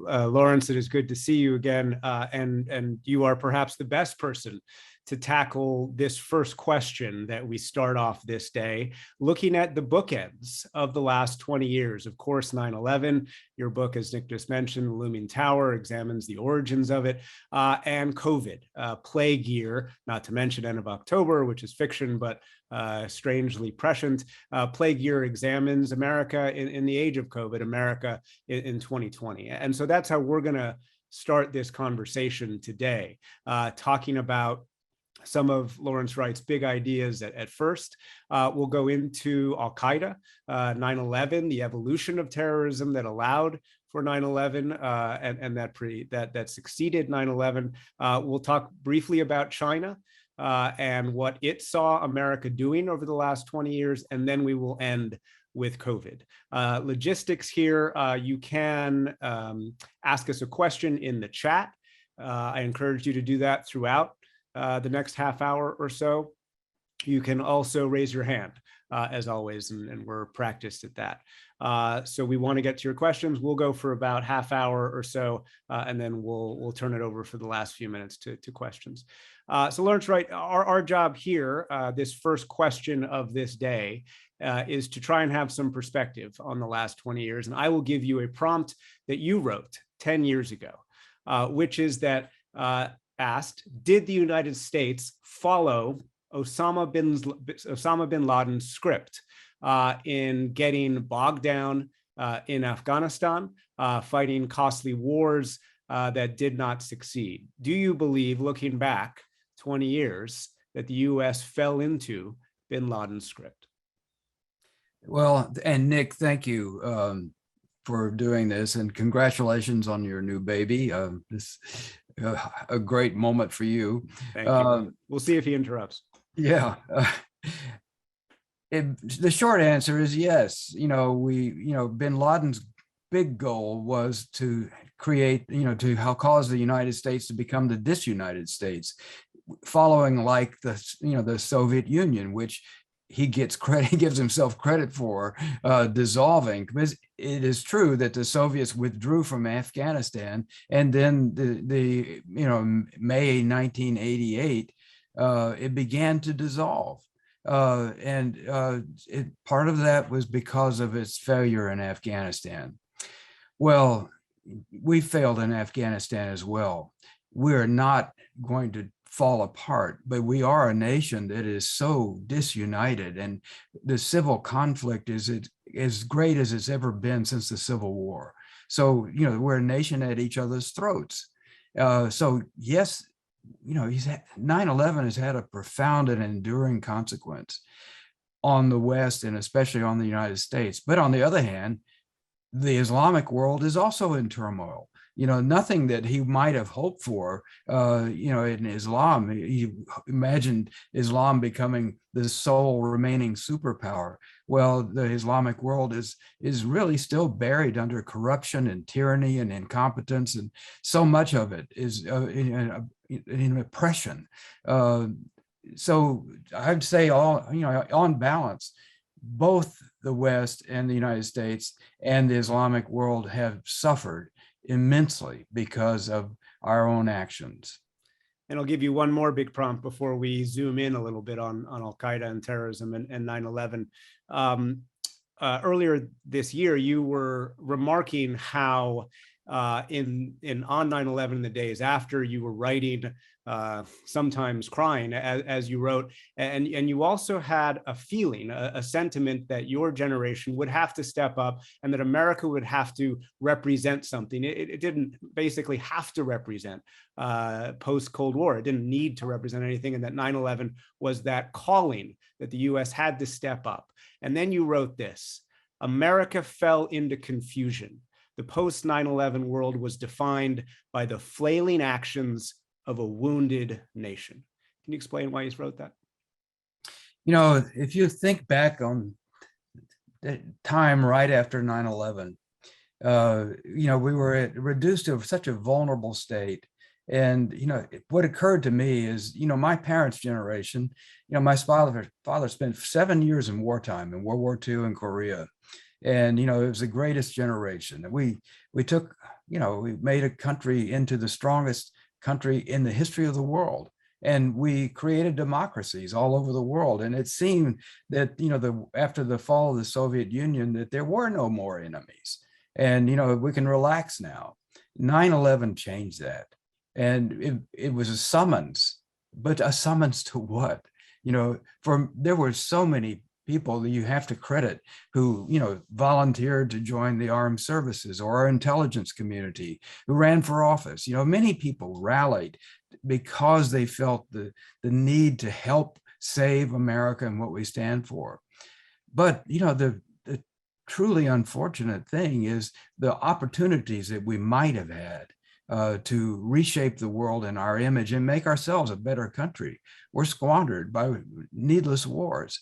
Lawrence, it is good to see you again. And you are perhaps the best person to tackle this first question that we start off this day, looking at the bookends of the last 20 years. Of course, 9/11, your book, as Nick just mentioned, The Looming Tower, examines the origins of it, and COVID, plague year, not to mention End of October, which is fiction, but strangely prescient. Plague year examines America in the age of COVID, America in 2020. And so that's how we're going to start this conversation today, talking about some of Lawrence Wright's big ideas at first. We'll go into Al-Qaeda, 9/11, the evolution of terrorism that allowed for 9/11 and that succeeded 9/11. We'll talk briefly about China and what it saw America doing over the last 20 years, and then we will end with COVID. Logistics here, you can ask us a question in the chat. I encourage you to do that throughout the next half hour or so. You can also raise your hand, as always, and we're practiced at that. So we want to get to your questions. We'll go for about half hour or so, and then we'll turn it over for the last few minutes to questions. So Lawrence Wright, our job here, this first question of this day, is to try and have some perspective on the last 20 years. And I will give you a prompt that you wrote 10 years ago, which is that asked, did the United States follow Osama bin Laden's script in getting bogged down in Afghanistan, fighting costly wars that did not succeed? Do you believe, looking back 20 years, that the US fell into bin Laden's script? Well, and Nick, thank you for doing this, and congratulations on your new baby. This a great moment for you. Thank you. We'll see if he interrupts. Yeah. The short answer is yes. Bin Laden's big goal was to create, to cause the United States to become the disunited states, following like the Soviet Union, which he gets credit, he gives himself credit for dissolving, because it is true that the Soviets withdrew from Afghanistan, and then the May 1988, it began to dissolve, and part of that was because of its failure in Afghanistan. Well, we failed in Afghanistan as well. We're not going to fall apart, but we are a nation that is so disunited, and the civil conflict is as great as it's ever been since the Civil War. So, we're a nation at each other's throats. So yes, 9/11 has had a profound and enduring consequence on the West, and especially on the United States. But on the other hand, the Islamic world is also in turmoil. Nothing that he might have hoped for, in Islam. He imagined Islam becoming the sole remaining superpower. Well, the Islamic world is really still buried under corruption and tyranny and incompetence, and so much of it is in oppression. So I'd say on balance, both the West and the United States and the Islamic world have suffered immensely because of our own actions. And I'll give you one more big prompt before we zoom in a little bit on Al-Qaeda and terrorism and 9/11. Earlier this year, you were remarking how on 9/11, the days after, you were writing, sometimes crying, as you wrote, and you also had a feeling, a sentiment that your generation would have to step up, and that America would have to represent something. It didn't basically have to represent post-Cold War. It didn't need to represent anything, and that 9/11 was that calling that the US had to step up. And then you wrote this: America fell into confusion. The post-9/11 world was defined by the flailing actions of a wounded nation. Can you explain why you wrote that? If you think back on the time right after 9/11, we were reduced to such a vulnerable state. And, what occurred to me is, my parents' generation, my father spent 7 years in wartime, in World War II in Korea. And, it was the greatest generation. We took we made a country into the strongest country in the history of the world. And we created democracies all over the world. And it seemed that, after the fall of the Soviet Union, that there were no more enemies. And, we can relax now. 9/11 changed that. And it was a summons, but a summons to what? There were so many people that you have to credit who, volunteered to join the armed services or our intelligence community, who ran for office. Many people rallied because they felt the need to help save America and what we stand for. But, the truly unfortunate thing is the opportunities that we might have had to reshape the world in our image and make ourselves a better country were squandered by needless wars.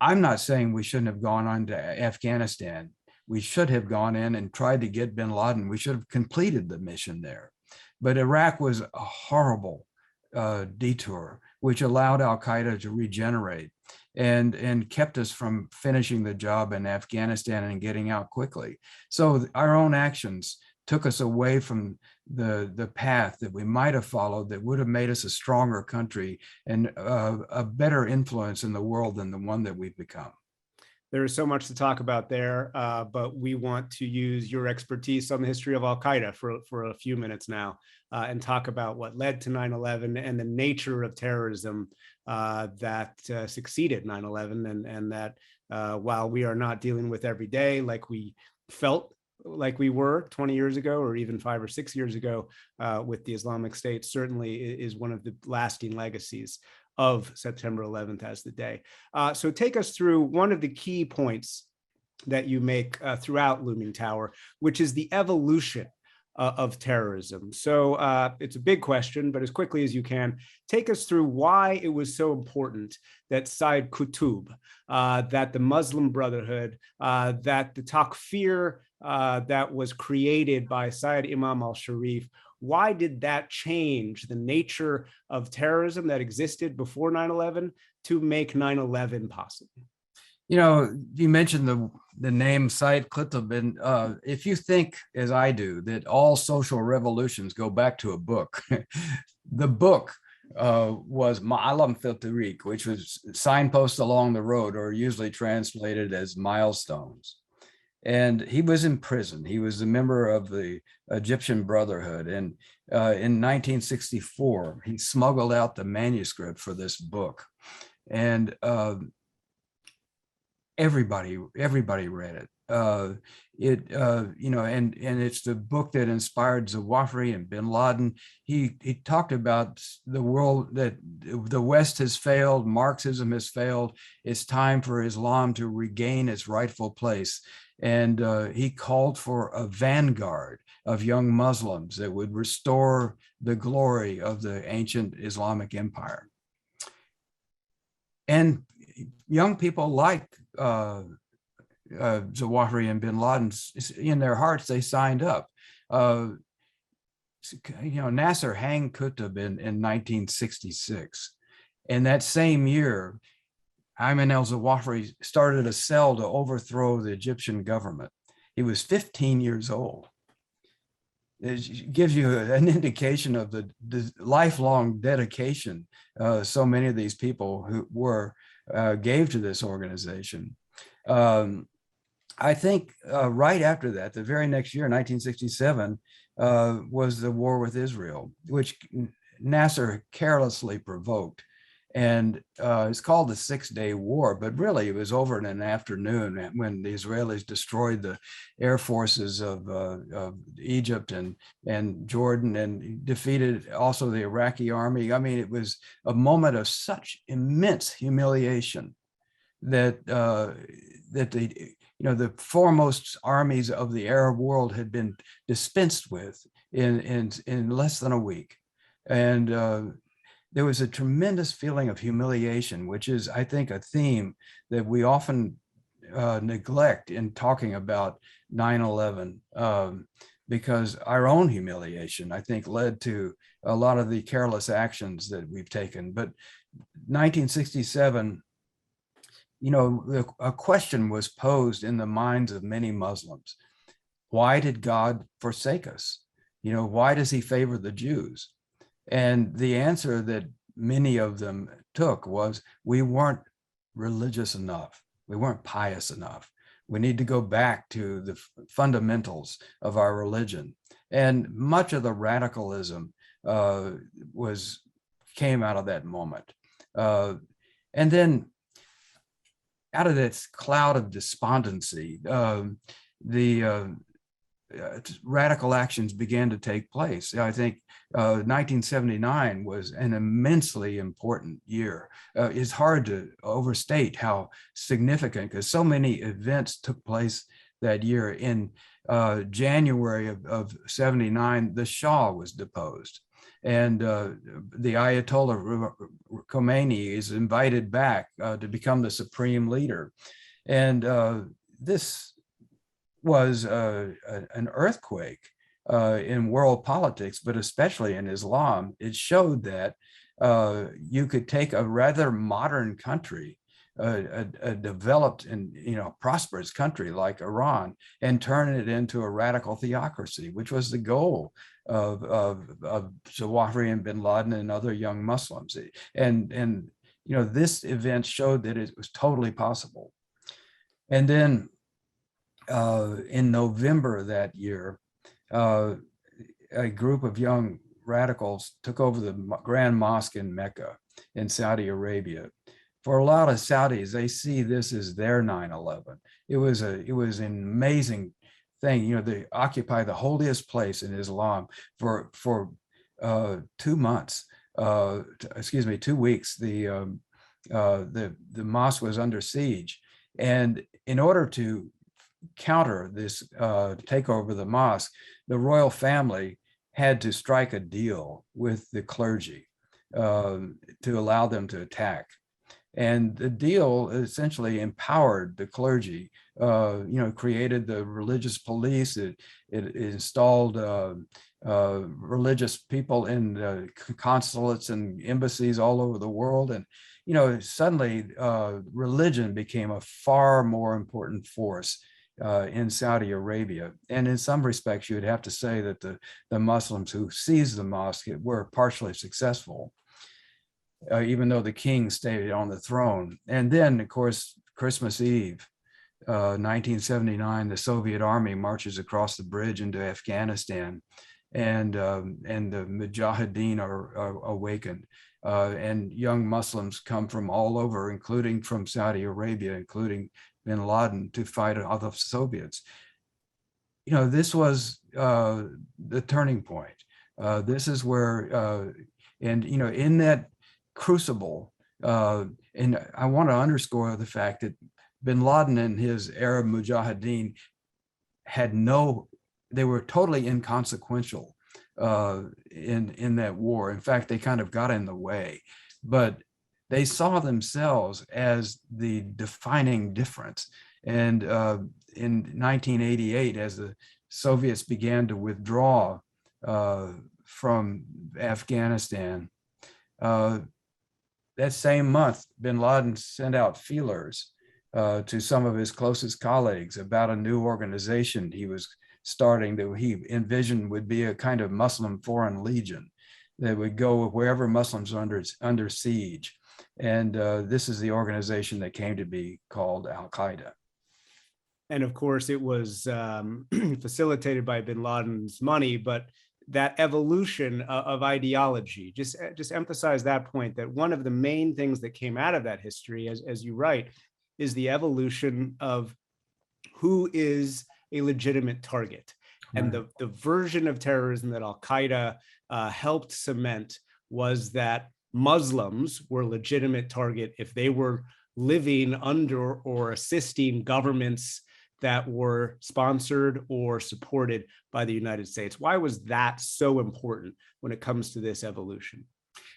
I'm not saying we shouldn't have gone on to Afghanistan. We should have gone in and tried to get bin Laden. We should have completed the mission there. But Iraq was a horrible detour, which allowed al-Qaeda to regenerate and kept us from finishing the job in Afghanistan and getting out quickly. So our own actions took us away from the path that we might have followed that would have made us a stronger country and a better influence in the world than the one that we've become. There is so much to talk about there, but we want to use your expertise on the history of al-Qaeda for a few minutes now and talk about what led to 9/11 and the nature of terrorism that succeeded 9/11 and that while we are not dealing with every day like we felt like we were 20 years ago or even 5 or 6 years ago with the Islamic State, certainly is one of the lasting legacies of September 11th as the day. So take us through one of the key points that you make throughout Looming Tower, which is the evolution of terrorism. So it's a big question, but as quickly as you can, take us through why it was so important that Sayyid Qutb, that the Muslim Brotherhood, that the Takfir that was created by Sayyid Imam al-Sharif, why did that change the nature of terrorism that existed before 9/11 to make 9/11 possible? You mentioned the name Sayyid Qutb, and if you think, as I do, that all social revolutions go back to a book, the book was Ma'alam fil Tariq, which was signposts along the road, or usually translated as milestones. And he was in prison. He was a member of the Egyptian Brotherhood. And in 1964, he smuggled out the manuscript for this book. And everybody read it. And it's the book that inspired Zawahiri and bin Laden. He talked about the world, that the West has failed, Marxism has failed. It's time for Islam to regain its rightful place. And he called for a vanguard of young Muslims that would restore the glory of the ancient Islamic empire. And young people like Zawahiri and bin Laden, in their hearts, they signed up. Nasser hanged Qutb in 1966. And that same year, Ayman al-Zawahiri started a cell to overthrow the Egyptian government. He was 15 years old. It gives you an indication of the lifelong dedication so many of these people who gave to this organization. I think right after that, the very next year, 1967, was the war with Israel, which Nasser carelessly provoked. And it's called the 6-Day War, but really it was over in an afternoon when the Israelis destroyed the air forces of Egypt and Jordan and defeated also the Iraqi army. I mean, it was a moment of such immense humiliation that the foremost armies of the Arab world had been dispensed with in less than a week. And there was a tremendous feeling of humiliation, which is, I think, a theme that we often neglect in talking about 9/11, because our own humiliation, I think, led to a lot of the careless actions that we've taken. But 1967, a question was posed in the minds of many Muslims. why did God forsake us? You know, why does he favor the Jews? And the answer that many of them took was, we weren't religious enough. We weren't pious enough. We need to go back to the fundamentals of our religion. And much of the radicalism came out of that moment. And then out of this cloud of despondency, the radical actions began to take place. I think 1979 was an immensely important year. It's hard to overstate how significant, because so many events took place that year. In January of 79, the Shah was deposed. And the Ayatollah Khomeini is invited back to become the supreme leader. And this was an earthquake in world politics, but especially in Islam. It showed that you could take a rather modern country, a developed and prosperous country like Iran, and turn it into a radical theocracy, which was the goal of Schifrin, bin Laden, and other young Muslims. And this event showed that it was totally possible. And then in November of that year, a group of young radicals took over the Grand Mosque in Mecca in Saudi Arabia. For a lot of Saudis, they see this as their 9/11. It was an amazing thing. They occupy the holiest place in Islam for 2 months. 2 weeks. The mosque was under siege, and in order to counter this takeover of the mosque, the royal family had to strike a deal with the clergy to allow them to attack. And the deal essentially empowered the clergy, created the religious police. It installed religious people in consulates and embassies all over the world. And, suddenly religion became a far more important force in Saudi Arabia. And in some respects, you would have to say that the Muslims who seized the mosque were partially successful, even though the king stayed on the throne. And then, of course, Christmas Eve, 1979, the Soviet army marches across the bridge into Afghanistan, and the Mujahideen are awakened. And young Muslims come from all over, including from Saudi Arabia, including bin Laden, to fight off the Soviets. This was the turning point. This is where, in that crucible, and I want to underscore the fact that bin Laden and his Arab Mujahideen they were totally inconsequential in that war. In fact, they kind of got in the way, but they saw themselves as the defining difference. And in 1988, as the Soviets began to withdraw from Afghanistan, that same month, bin Laden sent out feelers to some of his closest colleagues about a new organization he was starting that he envisioned would be a kind of Muslim Foreign Legion that would go wherever Muslims are under siege. And this is the organization that came to be called Al-Qaeda. And of course, it was facilitated by bin Laden's money, but that evolution of ideology, just emphasize that point, that one of the main things that came out of that history, as you write, is the evolution of who is a legitimate target. And the version of terrorism that Al-Qaeda helped cement was that Muslims were a legitimate target if they were living under or assisting governments that were sponsored or supported by the United States. Why was that so important when it comes to this evolution?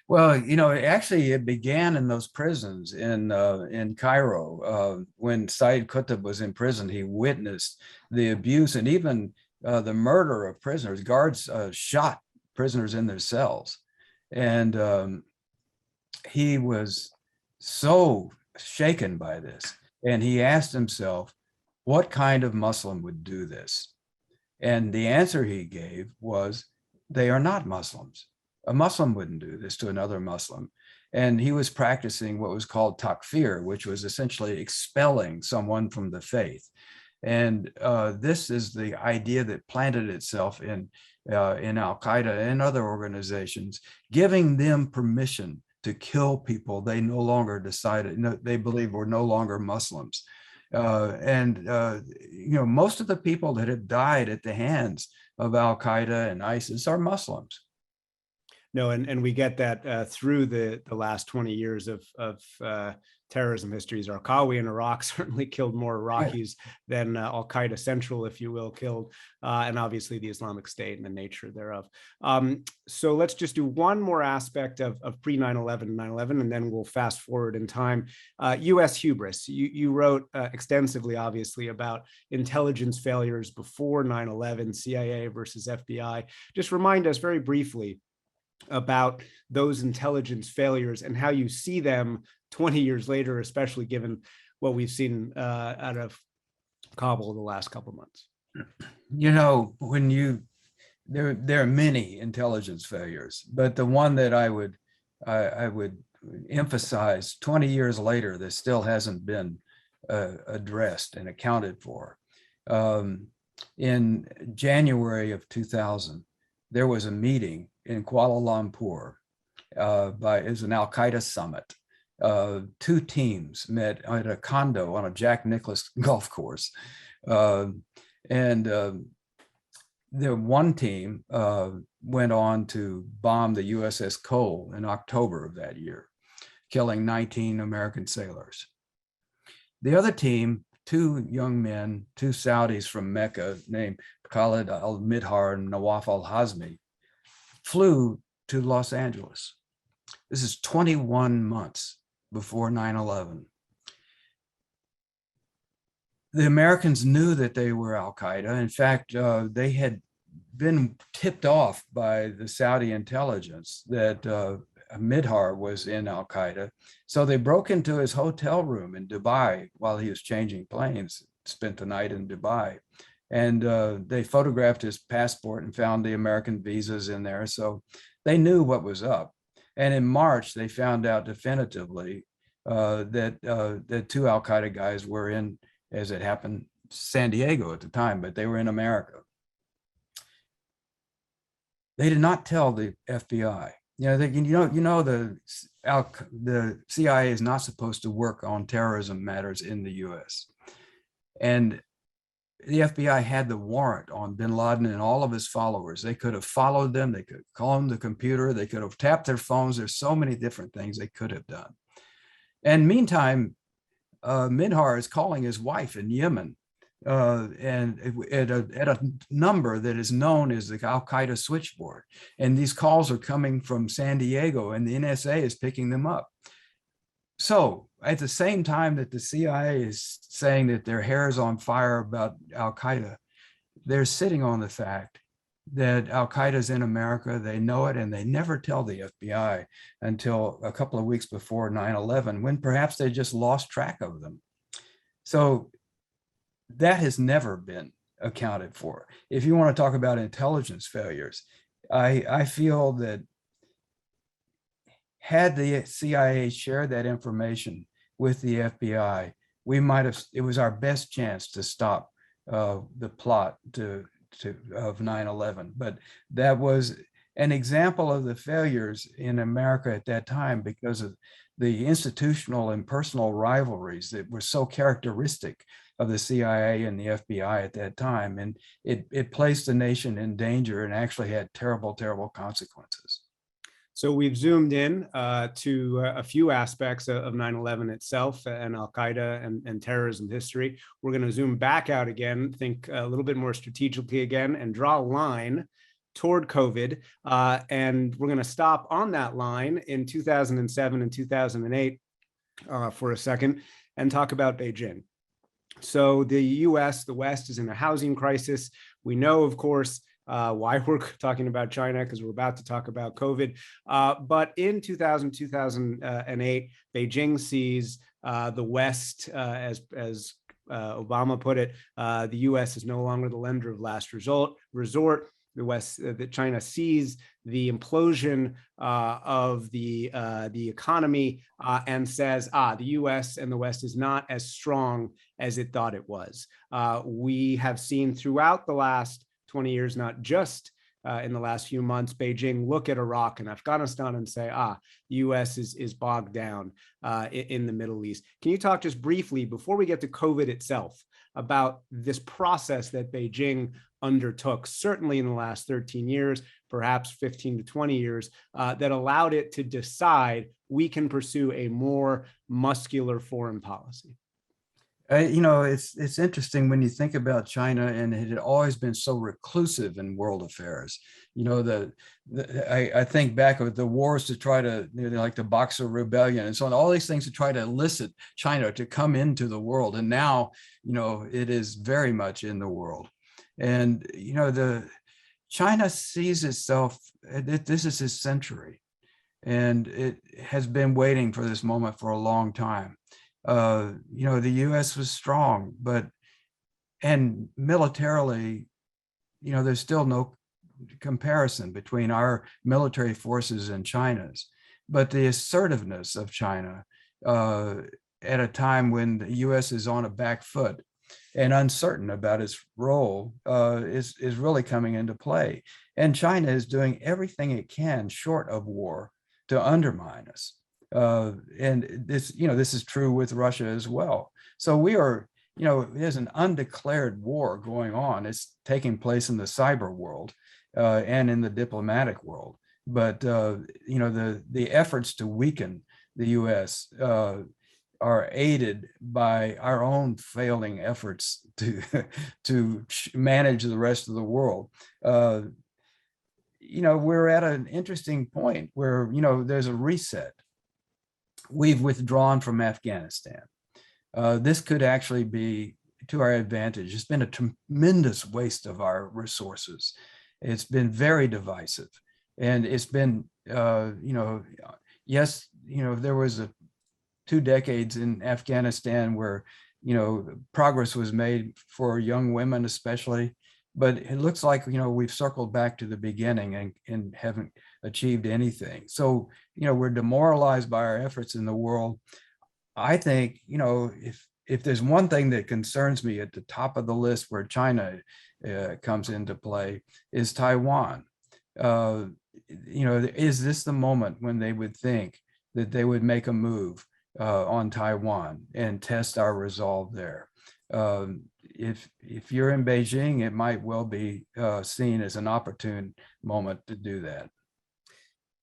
Well, actually, it began in those prisons in Cairo. When Said Qutb was in prison, he witnessed the abuse and even the murder of prisoners. Guards shot prisoners in their cells. And he was so shaken by this. And he asked himself, what kind of Muslim would do this? And the answer he gave was, they are not Muslims. A Muslim wouldn't do this to another Muslim. And he was practicing what was called takfir, which was essentially expelling someone from the faith. And this is the idea that planted itself in Al-Qaeda and other organizations, giving them permission to kill people they no longer decided, they believe were no longer Muslims. Most of the people that have died at the hands of Al-Qaeda and ISIS are Muslims. No, and we get that through the last 20 years of terrorism histories. Zarqawi in Iraq certainly killed more Iraqis than Al-Qaeda Central, if you will, killed, and obviously the Islamic State and the nature thereof. So let's just do one more aspect of pre-9/11 and 9/11, and then we'll fast forward in time. U.S. hubris. You wrote extensively, obviously, about intelligence failures before 9/11, CIA versus FBI. Just remind us very briefly about those intelligence failures and how you see them 20 years later, especially given what we've seen out of Kabul the last couple of months. There are many intelligence failures, but the one that I would emphasize 20 years later that still hasn't been addressed and accounted for. In January of 2000, there was a meeting in Kuala Lumpur. It was an Al-Qaeda summit. Two teams met at a condo on a Jack Nicklaus golf course. The one team went on to bomb the USS Cole in October of that year, killing 19 American sailors. The other team, two young men, two Saudis from Mecca named Khalid al-Midhar and Nawaf al-Hazmi, flew to Los Angeles. This is 21 months before 9/11. The Americans knew that they were Al-Qaeda. In fact, they had been tipped off by the Saudi intelligence that Midhar was in Al-Qaeda. So they broke into his hotel room in Dubai while he was changing planes, spent the night in Dubai. And they photographed his passport and found the American visas in there. So they knew what was up. And in March, they found out definitively that two Al-Qaeda guys were in, as it happened, San Diego at the time, but they were in America. They did not tell the FBI. The CIA is not supposed to work on terrorism matters in the US. And the FBI had the warrant on bin Laden and all of his followers. They could have followed them. They could call them the computer. They could have tapped their phones. There's so many different things they could have done. And meantime, Midhar is calling his wife in Yemen and at a number that is known as the Al-Qaeda switchboard. And these calls are coming from San Diego and the NSA is picking them up. So at the same time that the CIA is saying that their hair is on fire about Al-Qaeda, they're sitting on the fact that Al-Qaeda is in America. They know it, and they never tell the FBI until a couple of weeks before 9/11, when perhaps they just lost track of them. So that has never been accounted for. If you want to talk about intelligence failures, I feel that had the CIA shared that information with the FBI, we might have, it was our best chance to stop the plot of 9/11. But that was an example of the failures in America at that time because of the institutional and personal rivalries that were so characteristic of the CIA and the FBI at that time. And it placed the nation in danger and actually had terrible, terrible consequences. So we've zoomed in to a few aspects of 9/11 itself and Al-Qaeda and terrorism history. We're going to zoom back out again, think a little bit more strategically again, and draw a line toward COVID. And we're going to stop on that line in 2007 and 2008 for a second and talk about Beijing. So the US, the West, is in a housing crisis. We know, of course, why we're talking about China, because we're about to talk about COVID. But in 2008, Beijing sees the West as Obama put it, the U.S. is no longer the lender of last resort. That China sees the implosion of the economy and says, the U.S. and the West is not as strong as it thought it was. We have seen throughout the last 20 years, not just in the last few months, Beijing look at Iraq and Afghanistan and say, the U.S. is bogged down in the Middle East. Can you talk just briefly, before we get to COVID itself, about this process that Beijing undertook, certainly in the last 13 years, perhaps 15 to 20 years, that allowed it to decide we can pursue a more muscular foreign policy? It's interesting when you think about China, and it had always been so reclusive in world affairs. I think back of the wars to try to, like the Boxer Rebellion and so on, all these things to try to elicit China to come into the world. And now, it is very much in the world. And, China sees itself, this is its century, and it has been waiting for this moment for a long time. The U.S. was strong, and militarily, there's still no comparison between our military forces and China's. But the assertiveness of China at a time when the U.S. is on a back foot and uncertain about its role is really coming into play. And China is doing everything it can short of war to undermine us. And this is true with Russia as well. So we are, there's an undeclared war going on. It's taking place in the cyber world and in the diplomatic world. But, the efforts to weaken the U.S. Are aided by our own failing efforts to manage the rest of the world. We're at an interesting point where, there's a reset. We've withdrawn from Afghanistan. This could actually be to our advantage. It's been a tremendous waste of our resources. It's been very divisive. And it's been, yes, there was 2 decades in Afghanistan where, progress was made for young women especially, but it looks like, we've circled back to the beginning and haven't achieved anything. So, we're demoralized by our efforts in the world. I think, if there's one thing that concerns me at the top of the list where China comes into play is Taiwan. Is this the moment when they would think that they would make a move on Taiwan and test our resolve there? If you're in Beijing, it might well be seen as an opportune moment to do that.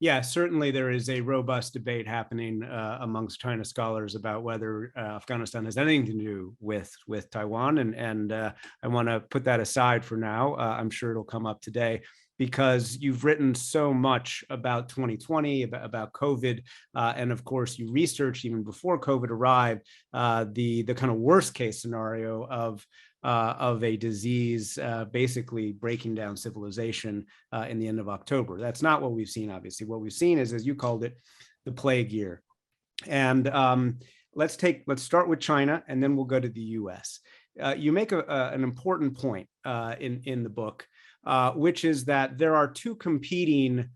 Yeah, certainly there is a robust debate happening amongst China scholars about whether Afghanistan has anything to do with Taiwan. And I want to put that aside for now. I'm sure it'll come up today, because you've written so much about 2020, about COVID, and of course you researched even before COVID arrived the kind of worst case scenario of a disease basically breaking down civilization in the end of October. That's not what we've seen, obviously. What we've seen is, as you called it, the plague year. And let's start with China, and then we'll go to the U.S. You make an important point in the book, which is that there are 2 competing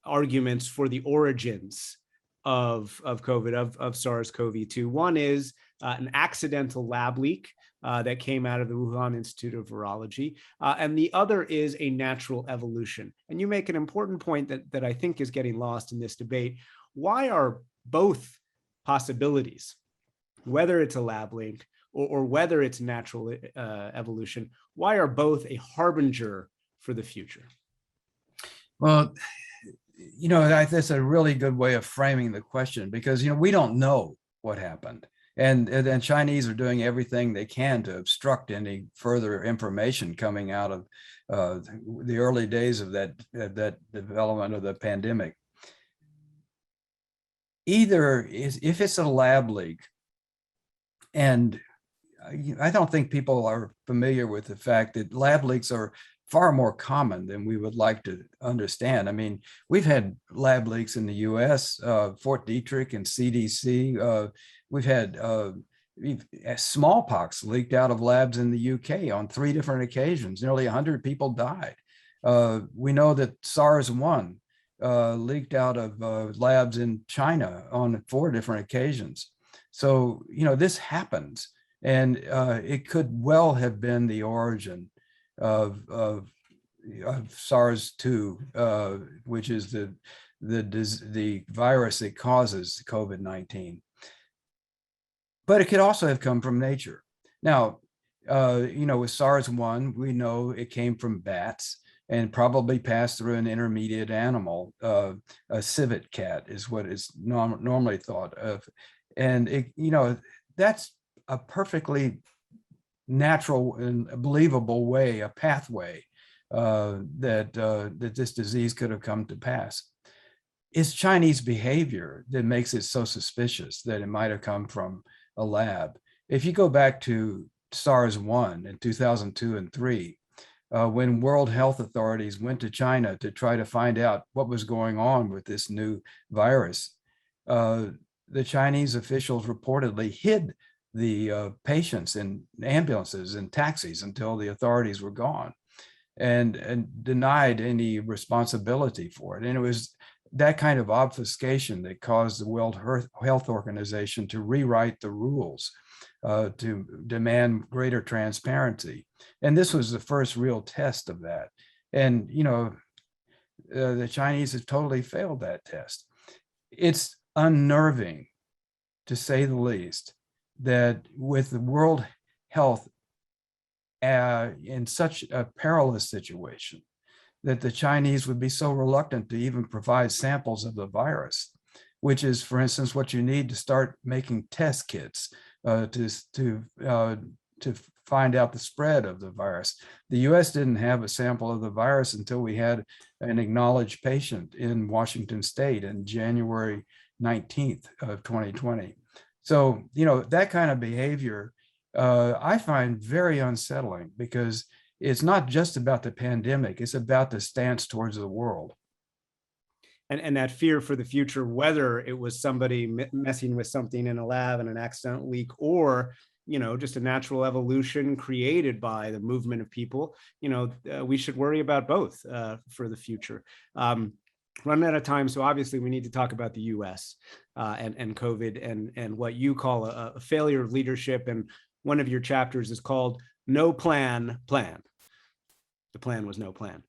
arguments for the origins of COVID, of SARS-CoV-2. One is an accidental lab leak that came out of the Wuhan Institute of Virology, and the other is a natural evolution. And you make an important point that I think is getting lost in this debate. Why are both possibilities, whether it's a lab leak or whether it's natural evolution, why are both a harbinger for the future? Well, that's a really good way of framing the question, because, we don't know what happened. And Chinese are doing everything they can to obstruct any further information coming out of the early days of that development of the pandemic. Either if it's a lab leak, and I don't think people are familiar with the fact that lab leaks are far more common than we would like to understand. I mean, we've had lab leaks in the US, Fort Detrick and CDC. We've had Smallpox leaked out of labs in the UK on 3 different occasions. Nearly 100 people died. We know that SARS-1 leaked out of labs in China on 4 different occasions. So, this happens, and it could well have been the origin of SARS-2, which is the virus that causes COVID-19. But it could also have come from nature. Now, with SARS-1, we know it came from bats and probably passed through an intermediate animal. A civet cat is what is normally thought of. And, that's a perfectly natural and believable way, a pathway that this disease could have come to pass. It's Chinese behavior that makes it so suspicious that it might have come from a lab. If you go back to SARS-1 in 2002 and 3, when World Health authorities went to China to try to find out what was going on with this new virus, the Chinese officials reportedly hid the patients in ambulances and taxis until the authorities were gone, and denied any responsibility for it. And it was that kind of obfuscation that caused the World Health Organization to rewrite the rules to demand greater transparency. And this was the first real test of that. And, the Chinese have totally failed that test. It's unnerving, to say the least, that with the World Health in such a perilous situation, that the Chinese would be so reluctant to even provide samples of the virus, which is, for instance, what you need to start making test kits to find out the spread of the virus. The US didn't have a sample of the virus until we had an acknowledged patient in Washington State in January 19th of 2020. So, that kind of behavior I find very unsettling, because it's not just about the pandemic, it's about the stance towards the world. And that fear for the future, whether it was somebody messing with something in a lab and an accidental leak, or just a natural evolution created by the movement of people, we should worry about both for the future. Running out of time, so obviously we need to talk about the US and COVID and what you call a failure of leadership. And one of your chapters is called No Plan, Plan. The plan was no plan.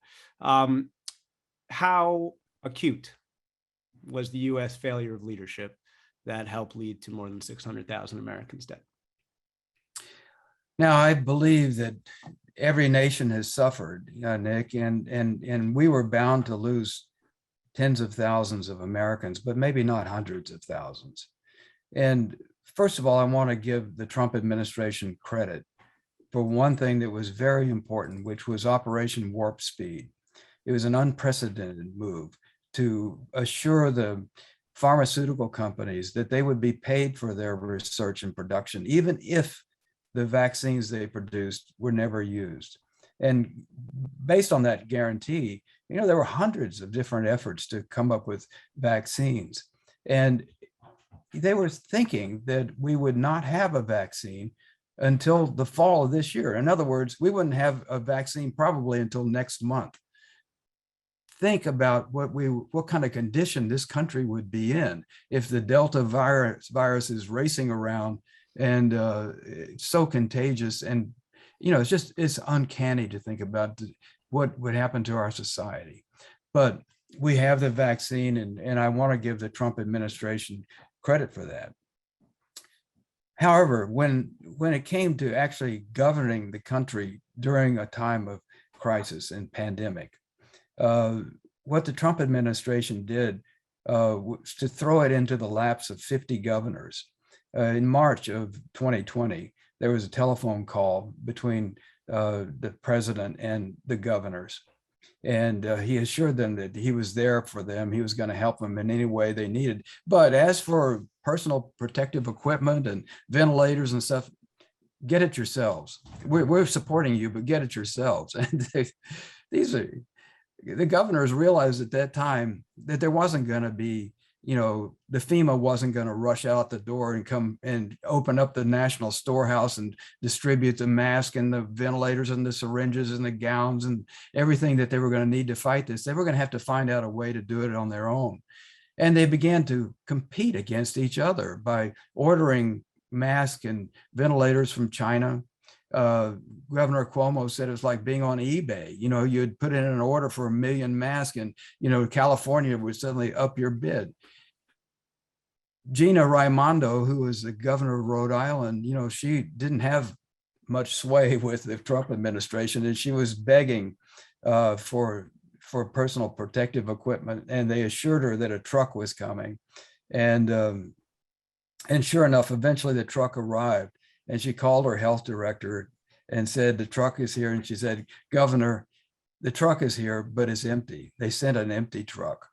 How acute was the US failure of leadership that helped lead to more than 600,000 Americans dead? Now, I believe that every nation has suffered, Nick, and we were bound to lose tens of thousands of Americans, but maybe not hundreds of thousands. And first of all, I want to give the Trump administration credit for one thing that was very important, which was Operation Warp Speed. It was an unprecedented move to assure the pharmaceutical companies that they would be paid for their research and production, even if the vaccines they produced were never used. And based on that guarantee, there were hundreds of different efforts to come up with vaccines. And they were thinking that we would not have a vaccine until the fall of this year. In other words, we wouldn't have a vaccine probably until next month. Think about what kind of condition this country would be in if the Delta virus is racing around and it's so contagious. And it's uncanny to think about what would happen to our society. But we have the vaccine, and I want to give the Trump administration credit for that. However, when it came to actually governing the country during a time of crisis and pandemic, what the Trump administration did was to throw it into the laps of 50 governors. In March of 2020, there was a telephone call between the president and the governors. And he assured them that he was there for them. He was going to help them in any way they needed. But as for personal protective equipment and ventilators and stuff, get it yourselves. We're supporting you, but get it yourselves. And the governors realized at that time that there wasn't going to be the FEMA wasn't going to rush out the door and come and open up the national storehouse and distribute the mask and the ventilators and the syringes and the gowns and everything that they were going to need to fight this. They were going to have to find out a way to do it on their own. And they began to compete against each other by ordering masks and ventilators from China. Governor Cuomo said it was like being on eBay. You'd put in an order for 1 million masks and, California would suddenly up your bid. Gina Raimondo, who was the governor of Rhode Island, she didn't have much sway with the Trump administration, and she was begging for personal protective equipment, and they assured her that a truck was coming. And sure enough, eventually the truck arrived, and she called her health director and said, the truck is here. And she said, Governor, the truck is here, but it's empty. They sent an empty truck.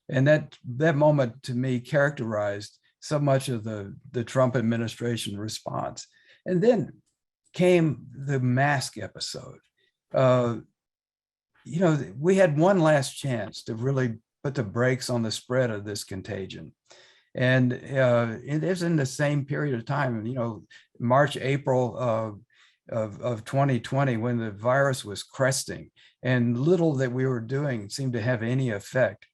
And that moment to me characterized so much of the Trump administration response. And then came the mask episode. We had one last chance to really put the brakes on the spread of this contagion. And it is in the same period of time, March, April of 2020, when the virus was cresting and little that we were doing seemed to have any effect.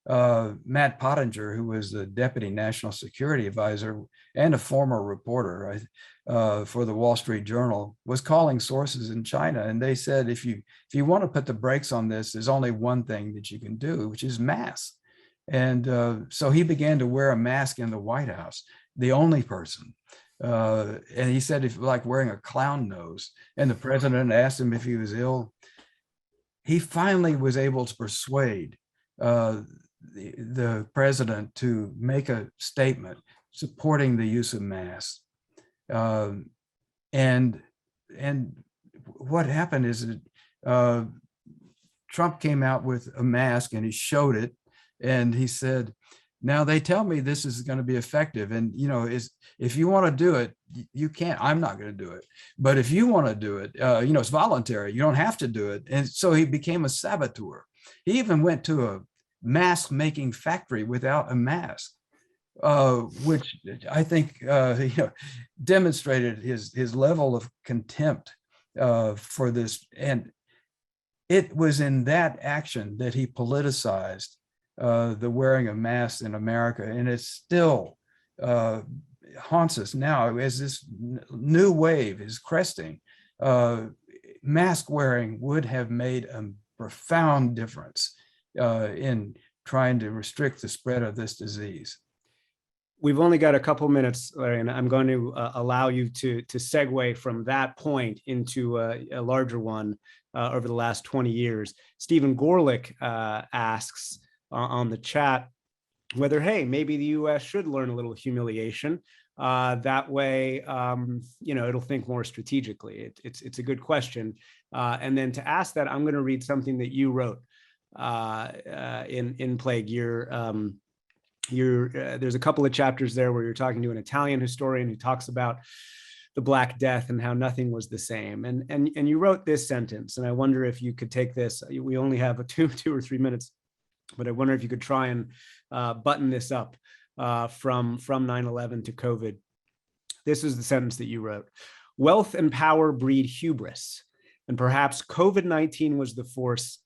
Matt Pottinger, who was the deputy national security advisor and a former reporter for the Wall Street Journal, was calling sources in China. And they said, if you want to put the brakes on this, there's only one thing that you can do, which is masks. And so he began to wear a mask in the White House, the only person. And he said, if like wearing a clown nose, and the president asked him if he was ill. He finally was able to persuade the president to make a statement supporting the use of masks. And what happened is that Trump came out with a mask and he showed it, and he said, now they tell me this is going to be effective. And, if you want to do it, you can't. I'm not going to do it. But if you want to do it, it's voluntary. You don't have to do it. And so he became a saboteur. He even went to a mask making factory without a mask, which I think demonstrated his level of contempt for this. And it was in that action that he politicized the wearing of masks in America, and it still haunts us now as this new wave is cresting. Mask wearing would have made a profound difference in trying to restrict the spread of this disease. We've only got a couple minutes, Larry, and I'm going to allow you to segue from that point into a larger one over the last 20 years. Stephen Gorlick asks on the chat whether, hey, maybe the US should learn a little humiliation. That way, it'll think more strategically. It's a good question. And then to ask that, I'm going to read something that you wrote in Plague. There's a couple of chapters there where you're talking to an Italian historian who talks about the Black Death and how nothing was the same. And you wrote this sentence, and I wonder if you could take this. We only have two or 3 minutes, but I wonder if you could try and button this up from 9/11 to COVID. This is the sentence that you wrote. Wealth and power breed hubris, and perhaps COVID-19 was the force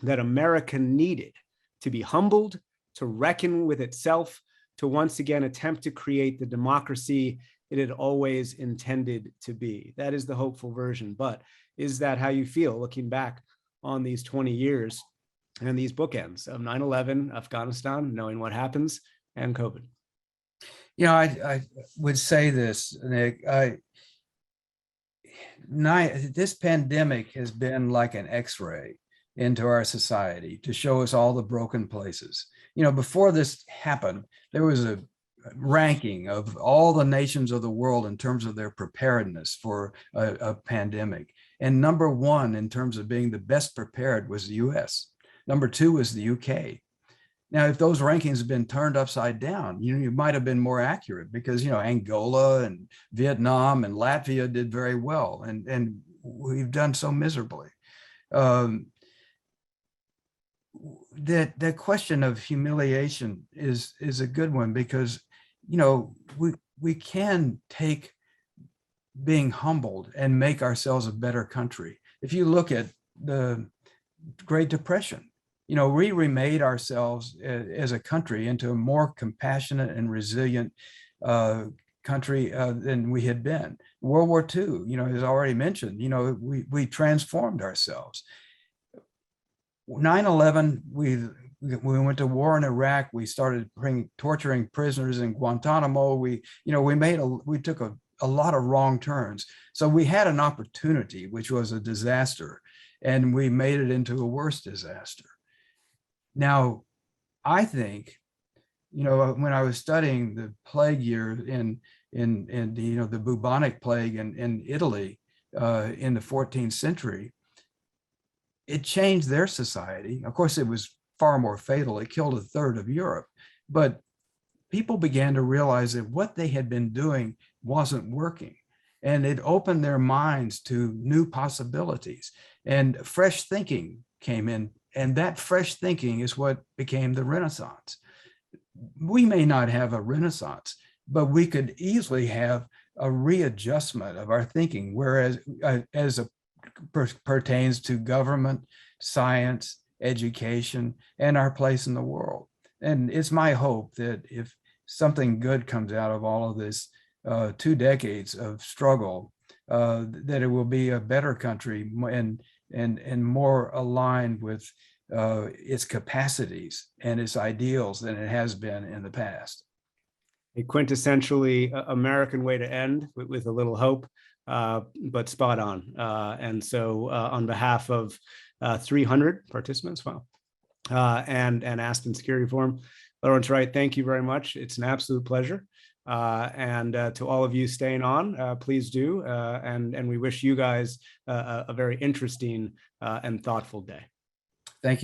that America needed to be humbled, to reckon with itself, to once again attempt to create the democracy it had always intended to be. That is the hopeful version. But is that how you feel looking back on these 20 years and these bookends of 9/11, Afghanistan, knowing what happens, and COVID? I would say this, Nick. This pandemic has been like an X-ray into our society to show us all the broken places. Before this happened, there was a ranking of all the nations of the world in terms of their preparedness for a pandemic. And number one, in terms of being the best prepared, was the US. Number two was the UK. Now, if those rankings have been turned upside down, you might have been more accurate, because, Angola and Vietnam and Latvia did very well, and we've done so miserably. that question of humiliation is a good one, because, you know, we can take being humbled and make ourselves a better country. If you look at the Great Depression, you know, we remade ourselves as a country into a more compassionate and resilient country than we had been. World War II, you know, as already mentioned, you know, we transformed ourselves. 9/11, we went to war in Iraq. We started torturing prisoners in Guantanamo. We took a lot of wrong turns. So we had an opportunity, which was a disaster, and we made it into a worse disaster. Now, I think, you know, when I was studying the plague year in you know, the bubonic plague in Italy in the 14th century, it changed their society. Of course, it was far more fatal. It killed a third of Europe, but people began to realize that what they had been doing wasn't working, and it opened their minds to new possibilities, and fresh thinking came in, and that fresh thinking is what became the Renaissance. We may not have a Renaissance, but we could easily have a readjustment of our thinking, whereas as it pertains to government, science, education, and our place in the world. And it's my hope that if something good comes out of all of this 2 decades of struggle, that it will be a better country and more aligned with its capacities and its ideals than it has been in the past. A quintessentially American way to end with a little hope, but spot on. And so on behalf of 300 participants, wow, and Aspen Security Forum, Lawrence Wright, thank you very much. It's an absolute pleasure. And to all of you staying on, please do. And we wish you guys a very interesting and thoughtful day. Thank you.